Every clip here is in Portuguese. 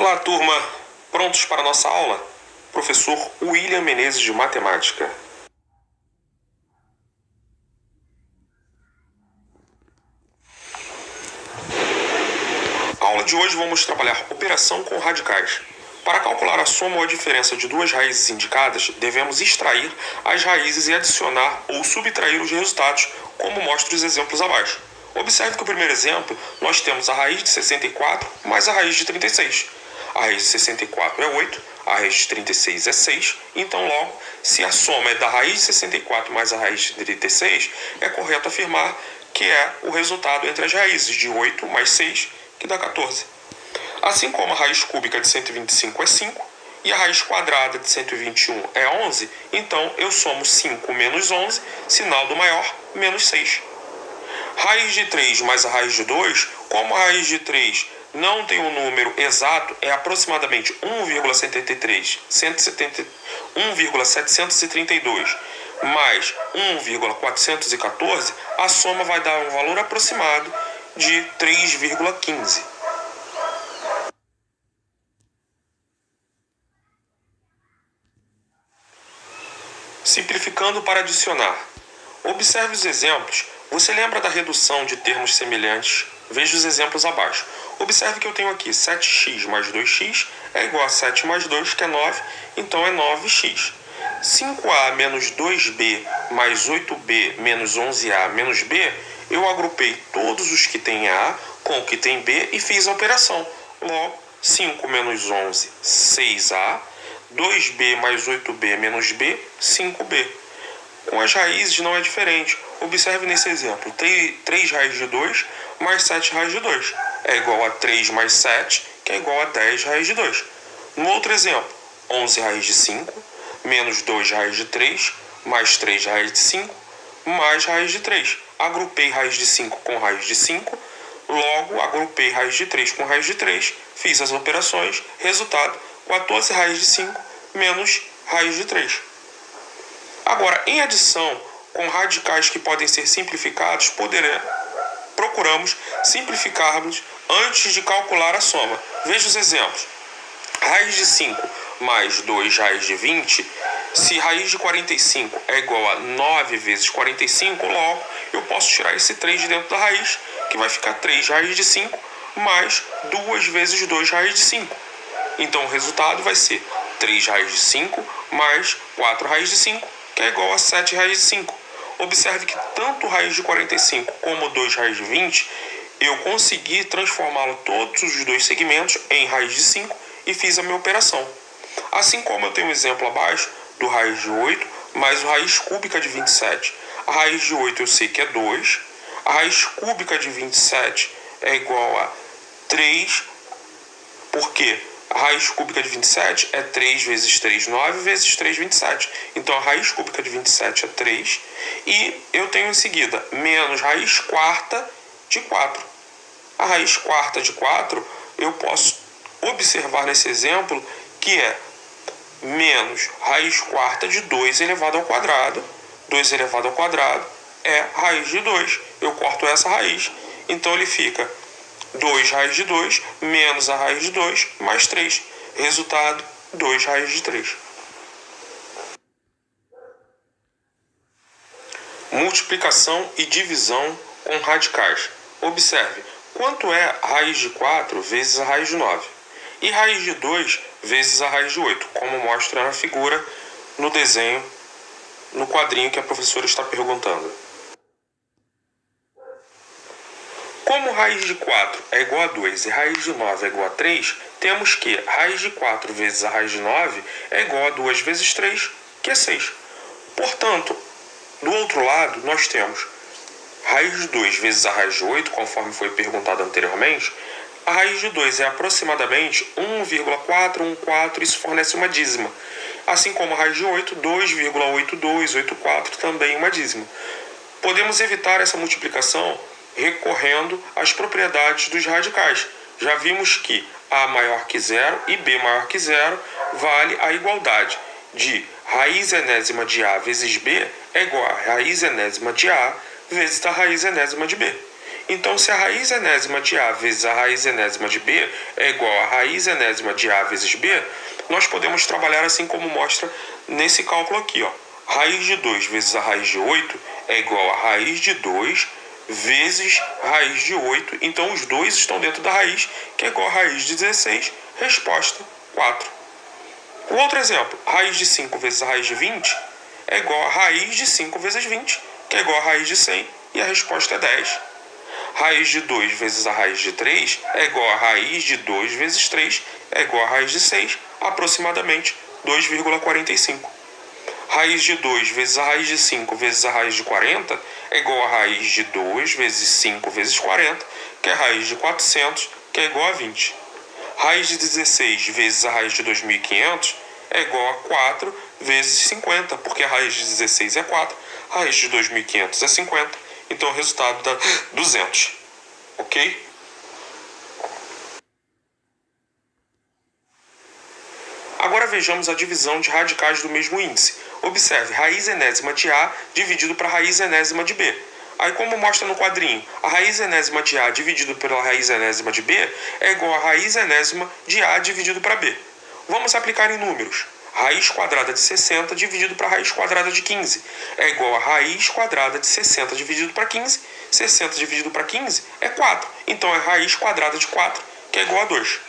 Olá, turma! Prontos para a nossa aula? Professor William Menezes de Matemática. Na aula de hoje vamos trabalhar operação com radicais. Para calcular a soma ou a diferença de duas raízes indicadas, devemos extrair as raízes e adicionar ou subtrair os resultados, como mostra os exemplos abaixo. Observe que o primeiro exemplo, nós temos a raiz de 64 mais a raiz de 36. A raiz de 64 é 8, a raiz de 36 é 6, então logo, se a soma é da raiz de 64 mais a raiz de 36, é correto afirmar que é o resultado entre as raízes de 8 mais 6, que dá 14. Assim como a raiz cúbica de 125 é 5 e a raiz quadrada de 121 é 11, então eu somo 5 menos 11, sinal do maior, menos 6. Raiz de 3 mais a raiz de 2, como a raiz de 3 não tem um número exato, é aproximadamente 1,732 mais 1,414, a soma vai dar um valor aproximado de 3,15. Simplificando para adicionar. Observe os exemplos. Você lembra da redução de termos semelhantes? Veja os exemplos abaixo. Observe que eu tenho aqui 7x mais 2x é igual a 7 mais 2, que é 9, então é 9x. 5a menos 2b mais 8b menos 11a menos b, eu agrupei todos os que têm a com o que tem b e fiz a operação. Logo, 5 menos 11, 6a, 2b mais 8b menos b, 5b. Com as raízes não é diferente. Observe nesse exemplo, 3 raiz de 2 mais 7 raiz de 2 é igual a 3 mais 7, que é igual a 10 raiz de 2. No outro exemplo, 11 raiz de 5 menos 2 raiz de 3 mais 3 raiz de 5 mais raiz de 3. Agrupei raiz de 5 com raiz de 5, logo agrupei raiz de 3 com raiz de 3, fiz as operações, resultado, 14 raiz de 5 menos raiz de 3. Agora, em adição, com radicais que podem ser simplificados, procuramos simplificarmos antes de calcular a soma. Veja os exemplos. Raiz de 5 mais 2 raiz de 20, se raiz de 45 é igual a 9 vezes 45, logo eu posso tirar esse 3 de dentro da raiz, que vai ficar 3 raiz de 5 mais 2 vezes 2 raiz de 5. Então o resultado vai ser 3 raiz de 5 mais 4 raiz de 5, que é igual a 7 raiz de 5. Observe que tanto raiz de 45 como 2 raiz de 20, eu consegui transformá-lo todos os dois segmentos em raiz de 5 e fiz a minha operação. Assim como eu tenho um exemplo abaixo do raiz de 8 mais o raiz cúbica de 27. A raiz de 8 eu sei que é 2, a raiz cúbica de 27 é igual a 3, porque a raiz cúbica de 27 é 3 vezes 3, 9 vezes 3, 27. Então a raiz cúbica de 27 é 3. E eu tenho em seguida menos raiz quarta de 4. A raiz quarta de 4 eu posso observar nesse exemplo que é menos raiz quarta de 2 elevado ao quadrado. 2 elevado ao quadrado é raiz de 2. Eu corto essa raiz, então ele fica 2 raiz de 2 menos a raiz de 2 mais 3. Resultado, 2 raiz de 3. Multiplicação e divisão com radicais. Observe, quanto é raiz de 4 vezes a raiz de 9? E raiz de 2 vezes a raiz de 8, como mostra na figura, no desenho, no quadrinho que a professora está perguntando. Como raiz de 4 é igual a 2 e raiz de 9 é igual a 3, temos que raiz de 4 vezes a raiz de 9 é igual a 2 vezes 3, que é 6. Portanto, do outro lado, nós temos raiz de 2 vezes a raiz de 8, conforme foi perguntado anteriormente. A raiz de 2 é aproximadamente 1,414, isso fornece uma dízima. Assim como a raiz de 8, 2,8284 também uma dízima. Podemos evitar essa multiplicação recorrendo às propriedades dos radicais. Já vimos que a maior que zero e b maior que zero vale a igualdade de raiz enésima de a vezes b é igual a raiz enésima de a vezes a raiz enésima de b. Então, se a raiz enésima de A vezes a raiz enésima de B é igual a raiz enésima de A vezes B, nós podemos trabalhar assim como mostra nesse cálculo aqui, ó. Raiz de 2 vezes a raiz de 8 é igual a raiz de 2 vezes raiz de 8. Então, os dois estão dentro da raiz, que é igual a raiz de 16. Resposta, 4. O outro exemplo, raiz de 5 vezes a raiz de 20 é igual a raiz de 5 vezes 20, que é igual a raiz de 100, e a resposta é 10. Raiz de 2 vezes a raiz de 3 é igual a raiz de 2 vezes 3, é igual a raiz de 6, aproximadamente 2,45. Raiz de 2 vezes a raiz de 5 vezes a raiz de 40 é igual a raiz de 2 vezes 5 vezes 40, que é a raiz de 400, que é igual a 20. Raiz de 16 vezes a raiz de 2.500 é igual a 4 vezes 50, porque a raiz de 16 é 4, a raiz de 2.500 é 50, então o resultado dá 200. Ok? Agora vejamos a divisão de radicais do mesmo índice. Observe, raiz enésima de A dividido para raiz enésima de B. Aí, como mostra no quadrinho, a raiz enésima de A dividido pela raiz enésima de B é igual a raiz enésima de A dividido para B. Vamos aplicar em números. Raiz quadrada de 60 dividido para raiz quadrada de 15 é igual a raiz quadrada de 60 dividido para 15. 60 dividido para 15 é 4. Então, é raiz quadrada de 4, que é igual a 2.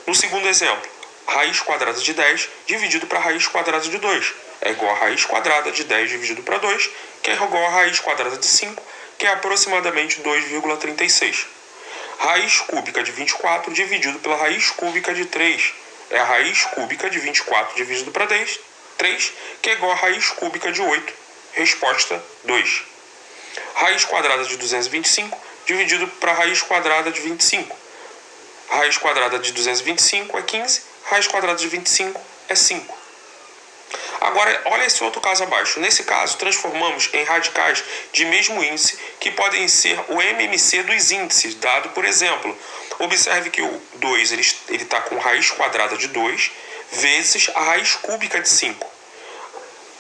No segundo exemplo, raiz quadrada de 10 dividido para raiz quadrada de 2 é igual a raiz quadrada de 10 dividido para 2, que é igual a raiz quadrada de 5, que é aproximadamente 2,36. Raiz cúbica de 24 dividido pela raiz cúbica de 3 é a raiz cúbica de 24 dividido para 3, que é igual a raiz cúbica de 8. Resposta 2. Raiz quadrada de 225 dividido para raiz quadrada de 25. Raiz quadrada de 225 é 15, raiz quadrada de 25 é 5. Agora, olha esse outro caso abaixo. Nesse caso, transformamos em radicais de mesmo índice, que podem ser o MMC dos índices, dado por exemplo. Observe que o 2 ele está com raiz quadrada de 2 vezes a raiz cúbica de 5.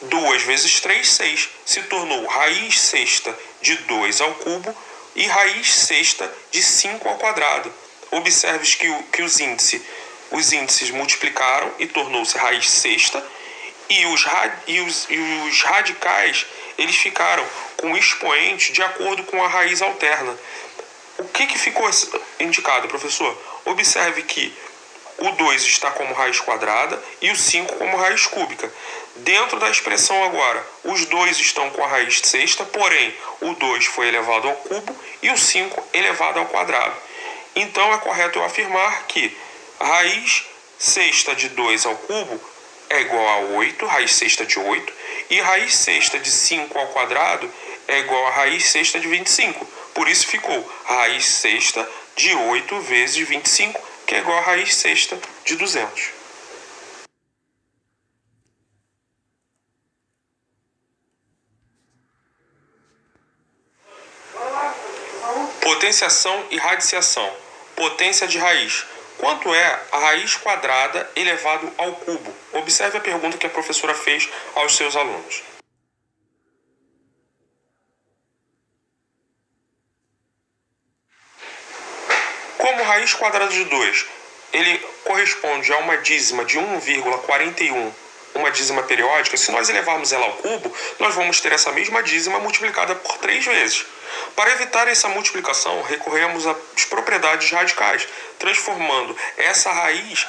2 vezes 3, 6. Se tornou raiz sexta de 2 ao cubo e raiz sexta de 5 ao quadrado. Observe que os índices multiplicaram e tornou-se raiz sexta, e os radicais eles ficaram com o expoente de acordo com a raiz alterna. O que ficou indicado, professor? Observe que o 2 está como raiz quadrada e o 5 como raiz cúbica. Dentro da expressão agora, os dois estão com a raiz sexta, porém o 2 foi elevado ao cubo e o 5 elevado ao quadrado. Então é correto eu afirmar que raiz sexta de 2 ao cubo é igual a 8, raiz sexta de 8, e raiz sexta de 5 ao quadrado é igual a raiz sexta de 25. Por isso ficou raiz sexta de 8 vezes 25, que é igual a raiz sexta de 200. Potenciação e radiciação. Potência de raiz. Quanto é a raiz quadrada elevado ao cubo? Observe a pergunta que a professora fez aos seus alunos. Como raiz quadrada de 2, ele corresponde a uma dízima de 1,41, uma dízima periódica, se nós elevarmos ela ao cubo, nós vamos ter essa mesma dízima multiplicada por 3 vezes. Para evitar essa multiplicação, recorremos às propriedades radicais, transformando essa raiz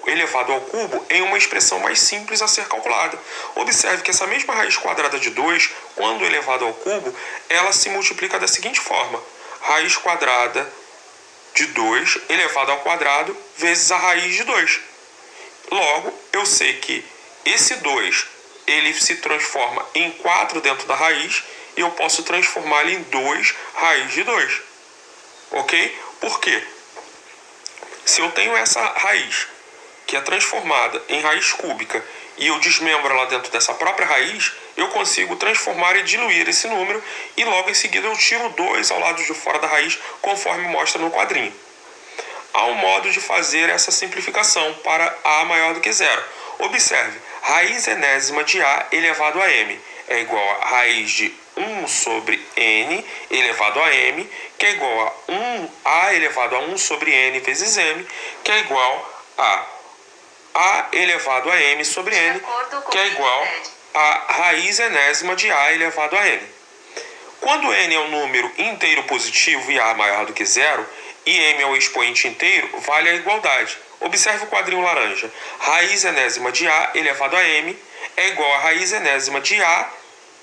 elevado ao cubo em uma expressão mais simples a ser calculada. Observe que essa mesma raiz quadrada de 2, quando elevado ao cubo, ela se multiplica da seguinte forma: raiz quadrada de 2 elevado ao quadrado vezes a raiz de 2. Logo, eu sei que esse 2 ele se transforma em 4 dentro da raiz e eu posso transformá-lo em 2 raiz de 2. Ok? Por quê? Se eu tenho essa raiz que é transformada em raiz cúbica e eu desmembro lá dentro dessa própria raiz, eu consigo transformar e diluir esse número e logo em seguida eu tiro 2 ao lado de fora da raiz, conforme mostra no quadrinho. Há um modo de fazer essa simplificação para A maior do que zero. Observe, raiz enésima de A elevado a M é igual a raiz de 1 sobre n elevado a m, que é igual a elevado a 1 sobre n vezes m, que é igual a elevado a m sobre n, que é igual a raiz enésima de a elevado a n. Quando n é um número inteiro positivo e a maior do que zero, e m é um expoente inteiro, vale a igualdade. Observe o quadrinho laranja. Raiz enésima de a elevado a m é igual a raiz enésima de a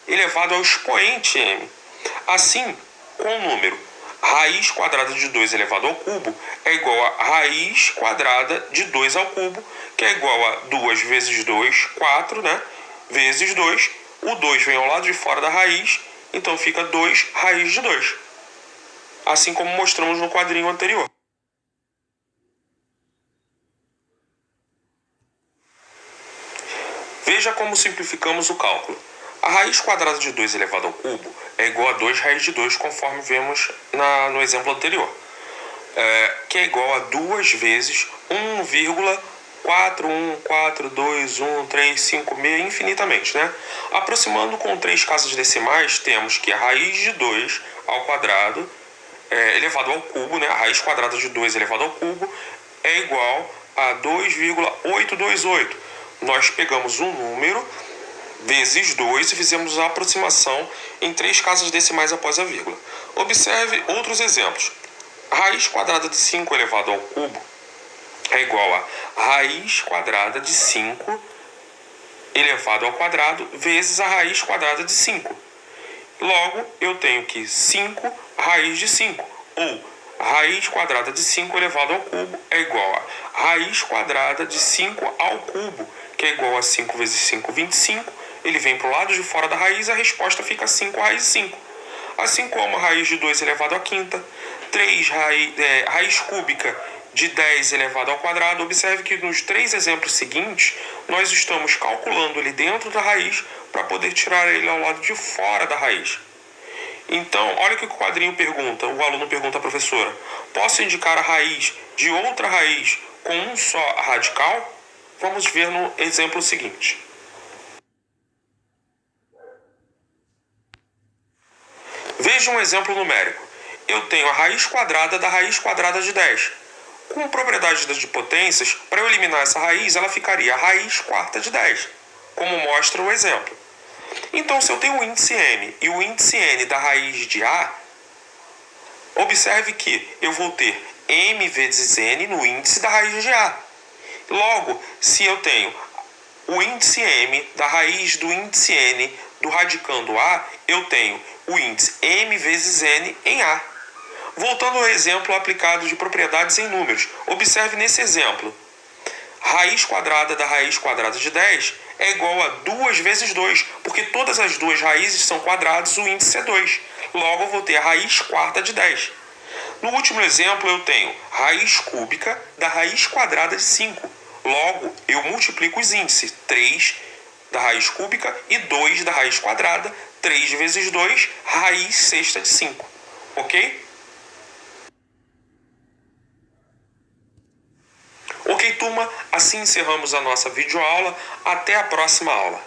elevado ao expoente m. Assim, com o número raiz quadrada de 2 elevado ao cubo é igual a raiz quadrada de 2 ao cubo, que é igual a 2 vezes 2, 4, né? Vezes 2. O 2 vem ao lado de fora da raiz, então fica 2 raiz de 2. Assim como mostramos no quadrinho anterior. Veja como simplificamos o cálculo. A raiz quadrada de 2 elevado ao cubo é igual a 2 raiz de 2, conforme vemos no exemplo anterior. Que é igual a 2 vezes 1,4142135 infinitamente, né? Aproximando com 3 casas decimais, temos que a raiz de 2 ao quadrado elevado ao cubo, né? A raiz quadrada de 2 elevado ao cubo é igual a 2,828. Nós pegamos um número vezes 2 e fizemos a aproximação em 3 casas decimais após a vírgula. Observe outros exemplos. A raiz quadrada de 5 elevado ao cubo é igual a raiz quadrada de 5 elevado ao quadrado vezes a raiz quadrada de 5. Logo, eu tenho que 5 raiz de 5, ou raiz quadrada de 5 elevado ao cubo é igual a raiz quadrada de 5 ao cubo, que é igual a 5 vezes 5, 25. Ele vem para o lado de fora da raiz, a resposta fica 5 raiz de 5. Assim como a raiz de 2 elevado à quinta, 3 raiz cúbica de 10 elevado ao quadrado. Observe que nos 3 exemplos seguintes, nós estamos calculando ele dentro da raiz para poder tirar ele ao lado de fora da raiz. Então, olha o que o quadrinho pergunta, o aluno pergunta à professora: posso indicar a raiz de outra raiz com um só radical? Vamos ver no exemplo seguinte. Veja um exemplo numérico. Eu tenho a raiz quadrada da raiz quadrada de 10. Com propriedades de potências, para eu eliminar essa raiz, ela ficaria a raiz quarta de 10, como mostra o exemplo. Então, se eu tenho o índice m e o índice n da raiz de a, observe que eu vou ter m vezes n no índice da raiz de a. Logo, se eu tenho o índice m da raiz do índice n do radicando a, eu tenho o índice m vezes n em a. Voltando ao exemplo aplicado de propriedades em números, observe nesse exemplo. Raiz quadrada da raiz quadrada de 10 é igual a 2 vezes 2, porque todas as duas raízes são quadrados, o índice é 2. Logo, eu vou ter a raiz quarta de 10. No último exemplo, eu tenho raiz cúbica da raiz quadrada de 5. Logo, eu multiplico os índices. 3 da raiz cúbica e 2 da raiz quadrada. 3 vezes 2, raiz sexta de 5. Ok? Ok, turma, assim encerramos a nossa videoaula. Até a próxima aula.